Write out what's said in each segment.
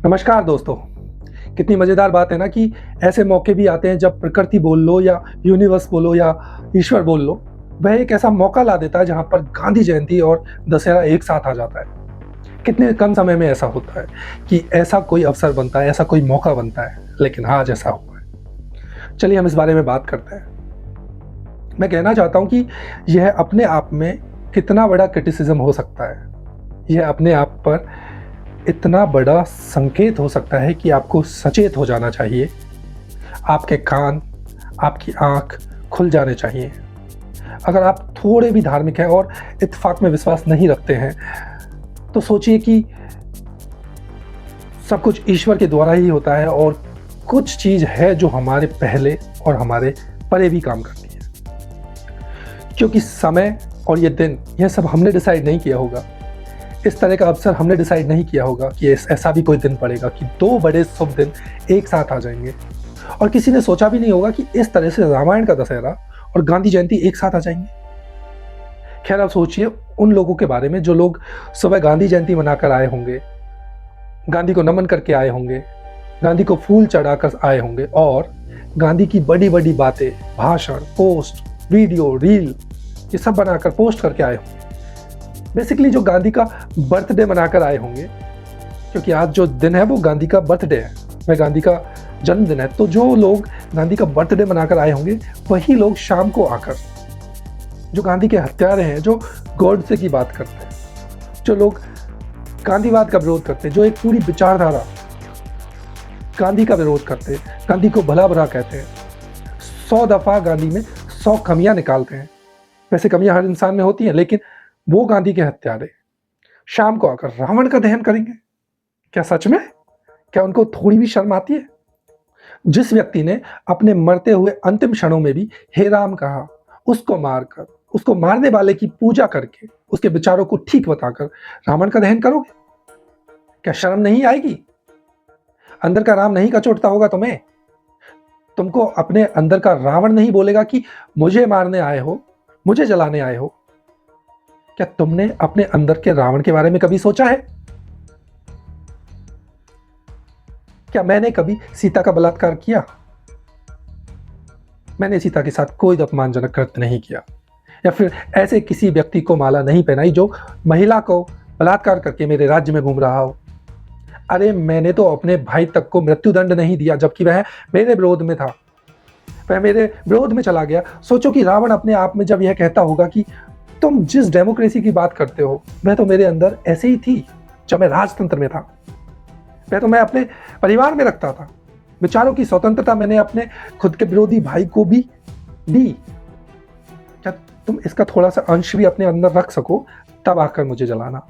नमस्कार दोस्तों। कितनी मज़ेदार बात है ना कि ऐसे मौके भी आते हैं जब प्रकृति बोल लो या यूनिवर्स बोलो या ईश्वर बोल लो, वह एक ऐसा मौका ला देता है जहाँ पर गांधी जयंती और दशहरा एक साथ आ जाता है। कितने कम समय में ऐसा होता है कि ऐसा कोई अवसर बनता है, ऐसा कोई मौका बनता है, लेकिन आज ऐसा हुआ है। चलिए हम इस बारे में बात करते हैं। मैं कहना चाहता हूँ कि यह अपने आप में कितना बड़ा क्रिटिसिज्म हो सकता है। यह अपने आप पर इतना बड़ा संकेत हो सकता है कि आपको सचेत हो जाना चाहिए। आपके कान, आपकी आँख खुल जाने चाहिए। अगर आप थोड़े भी धार्मिक हैं और इत्तेफाक में विश्वास नहीं रखते हैं, तो सोचिए कि सब कुछ ईश्वर के द्वारा ही होता है और कुछ चीज़ है जो हमारे पहले और हमारे परे भी काम करती है। क्योंकि समय और ये दिन, यह सब हमने डिसाइड नहीं किया होगा। इस तरह का अवसर हमने डिसाइड नहीं किया होगा कि ऐसा भी कोई दिन पड़ेगा कि दो बड़े शुभ दिन एक साथ आ जाएंगे। और किसी ने सोचा भी नहीं होगा कि इस तरह से रामायण का दशहरा और गांधी जयंती एक साथ आ जाएंगे। खैर, अब सोचिए उन लोगों के बारे में जो लोग सुबह गांधी जयंती मनाकर आए होंगे, गांधी को नमन करके आए होंगे, गांधी को फूल चढ़ाकर आए होंगे और गांधी की बड़ी बड़ी बातें, भाषण, पोस्ट, वीडियो, रील, ये सब बनाकर पोस्ट करके आए होंगे। बेसिकली जो गांधी का बर्थडे मनाकर आए होंगे, क्योंकि आज जो दिन है वो गांधी का बर्थडे है, वह गांधी का जन्मदिन है। तो जो लोग गांधी का बर्थडे मनाकर आए होंगे, वही लोग शाम को आकर, जो गांधी के हत्यारे हैं, जो गॉडसे की बात करते हैं, जो लोग गांधीवाद का विरोध करते हैं, जो एक पूरी विचारधारा गांधी का विरोध करते हैं, गांधी को भला बुरा कहते हैं, 100 दफा गांधी में 100 कमियां निकालते हैं। वैसे कमियां हर इंसान में होती हैं, लेकिन वो गांधी के हत्यारे शाम को आकर रावण का दहन करेंगे। क्या सच में? क्या उनको थोड़ी भी शर्म आती है? जिस व्यक्ति ने अपने मरते हुए अंतिम क्षणों में भी हे राम कहा, उसको मारकर, उसको मारने वाले की पूजा करके, उसके विचारों को ठीक बताकर रावण का दहन करोगे? क्या शर्म नहीं आएगी? अंदर का राम नहीं कचोटता होगा तुम्हें? तुमको अपने अंदर का रावण नहीं बोलेगा कि मुझे मारने आए हो, मुझे जलाने आए हो? क्या तुमने अपने अंदर के रावण के बारे में कभी सोचा है? क्या मैंने कभी सीता का बलात्कार किया? मैंने सीता के साथ कोई अपमानजनक कृत्य नहीं किया, या फिर ऐसे किसी व्यक्ति को माला नहीं पहनाई जो महिला को बलात्कार करके मेरे राज्य में घूम रहा हो। अरे मैंने तो अपने भाई तक को मृत्युदंड नहीं दिया, जबकि वह मेरे विरोध में था, वह मेरे विरोध में चला गया। सोचो कि रावण अपने आप में जब यह कहता होगा कि तुम जिस डेमोक्रेसी की बात करते हो, वह तो मेरे अंदर ऐसे ही थी जब मैं राजतंत्र में था। वह तो मैं अपने परिवार में रखता था। विचारों की स्वतंत्रता मैंने अपने खुद के विरोधी भाई को भी दी। क्या तुम इसका थोड़ा सा अंश भी अपने अंदर रख सको, तब आकर मुझे जलाना?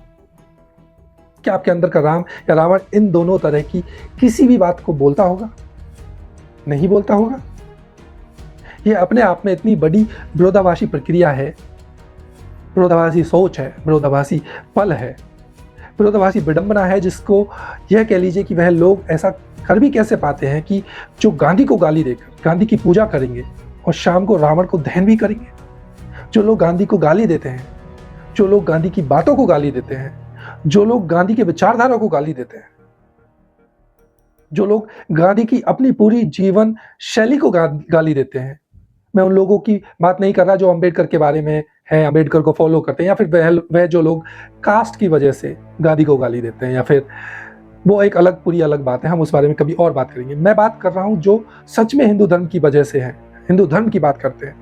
क्या आपके अंदर का राम या रावण इन दोनों तरह की किसी भी बात को बोलता होगा? नहीं बोलता होगा। यह अपने आप में इतनी बड़ी विरोधाभासी प्रक्रिया है, विरोधाभासी सोच है, विरोधाभासी पल है, विरोधाभासी विडंबना है, जिसको यह कह लीजिए कि वह लोग ऐसा कर भी कैसे पाते हैं कि जो गांधी को गाली देकर गांधी की पूजा करेंगे और शाम को रावण को दहन भी करेंगे। जो लोग गांधी को गाली देते हैं, जो लोग गांधी की बातों को गाली देते हैं, जो लोग गांधी के विचारधारा को गाली देते हैं, जो लोग गांधी की अपनी पूरी जीवन शैली को गाली देते हैं। मैं उन लोगों की बात नहीं कर रहा जो अंबेडकर के बारे में है, अंबेडकर को फॉलो करते हैं, या फिर वह जो लोग कास्ट की वजह से गांधी को गाली देते हैं, या फिर वो एक अलग पूरी अलग बात है, हम उस बारे में कभी और बात करेंगे। मैं बात कर रहा हूं जो सच में हिंदू धर्म की वजह से है, हिंदू धर्म की बात करते हैं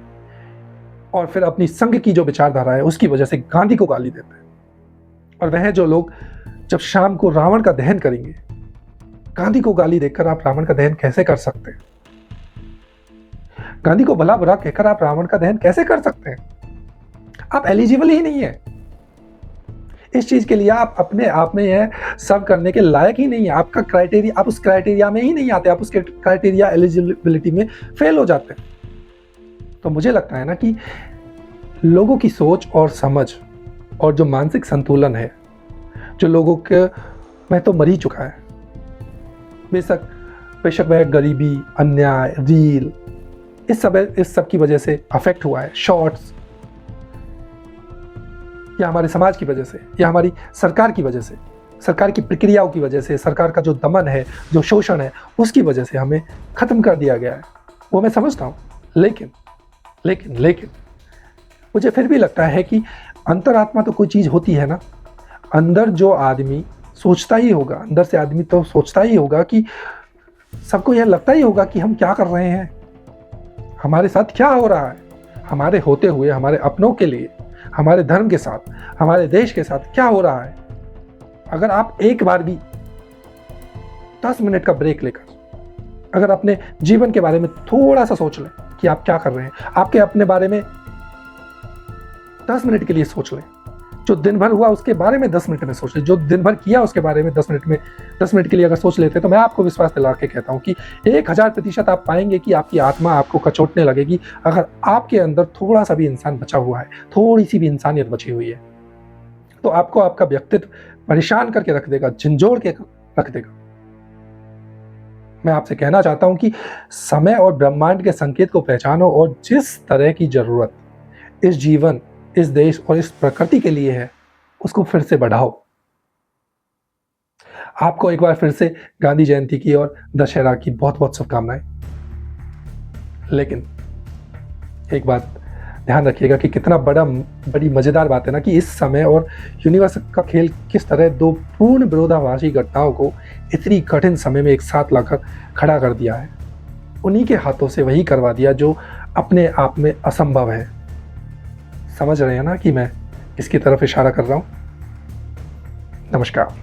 और फिर अपनी संघ की जो विचारधारा है उसकी वजह से गांधी को गाली देते हैं। और वह जो लोग जब शाम को रावण का दहन करेंगे, गांधी को गाली देकर आप रावण का दहन कैसे कर सकते हैं? गांधी को भला बुरा कहकर आप रावण का दहन कैसे कर सकते हैं? आप एलिजिबल ही नहीं है इस चीज के लिए। आप अपने आप में यह सर्व करने के लायक ही नहीं है। आपका क्राइटेरिया, आप उस क्राइटेरिया में ही नहीं आते, आप उसके क्राइटेरिया एलिजिबिलिटी में फेल हो जाते हैं। तो मुझे लगता है ना कि लोगों की सोच और समझ और जो मानसिक संतुलन है, जो लोगों के में तो मर ही चुका है। बेशक वह गरीबी, अन्याय, रील, इस सब की वजह से अफेक्ट हुआ है, शॉर्ट्स, या हमारे समाज की वजह से, या हमारी सरकार की वजह से। सरकार की प्रक्रियाओं की वजह से, सरकार का जो दमन है, जो शोषण है, उसकी वजह से हमें ख़त्म कर दिया गया है। वो मैं समझता हूँ, लेकिन लेकिन लेकिन मुझे फिर भी लगता है कि अंतरात्मा तो कोई चीज़ होती है ना। अंदर जो आदमी सोचता ही होगा, अंदर से आदमी तो सोचता ही होगा कि सबको यह लगता ही होगा कि हम क्या कर रहे हैं, हमारे साथ क्या हो रहा है, हमारे होते हुए हमारे अपनों के लिए, हमारे धर्म के साथ, हमारे देश के साथ क्या हो रहा है। अगर आप एक बार भी 10 मिनट का ब्रेक लेकर अगर अपने जीवन के बारे में थोड़ा सा सोच लें कि आप क्या कर रहे हैं, आपके अपने बारे में 10 मिनट के लिए सोच लें, जो दिन भर हुआ उसके बारे में 10 मिनट में सोच लें, जो दिन भर किया उसके बारे में 10 मिनट के लिए अगर सोच लेते हैं, तो मैं आपको विश्वास दिला के कहता हूँ कि 1000% आप पाएंगे कि आपकी आत्मा आपको कचोटने लगेगी। अगर आपके अंदर थोड़ा सा भी इंसान बचा हुआ है, थोड़ी सी भी इंसानियत बची हुई है, तो आपको आपका व्यक्तित्व परेशान करके रख देगा, झंझोड़ के रख देगा। मैं आपसे कहना चाहता हूं कि समय और ब्रह्मांड के संकेत को पहचानो और जिस तरह की जरूरत इस जीवन, इस देश और इस प्रकृति के लिए है, उसको फिर से बढ़ाओ। आपको एक बार फिर से गांधी जयंती की और दशहरा की बहुत बहुत शुभकामनाएं। लेकिन एक बात ध्यान रखिएगा कि कितना बड़ी मजेदार बात है ना कि इस समय और यूनिवर्स का खेल किस तरह दो पूर्ण विरोधाभासी घटनाओं को इतनी कठिन समय में एक साथ लाकर खड़ा कर दिया है। उन्हीं के हाथों से वही करवा दिया जो अपने आप में असंभव है। समझ रहे हैं ना कि मैं किसकी तरफ इशारा कर रहा हूं? नमस्कार।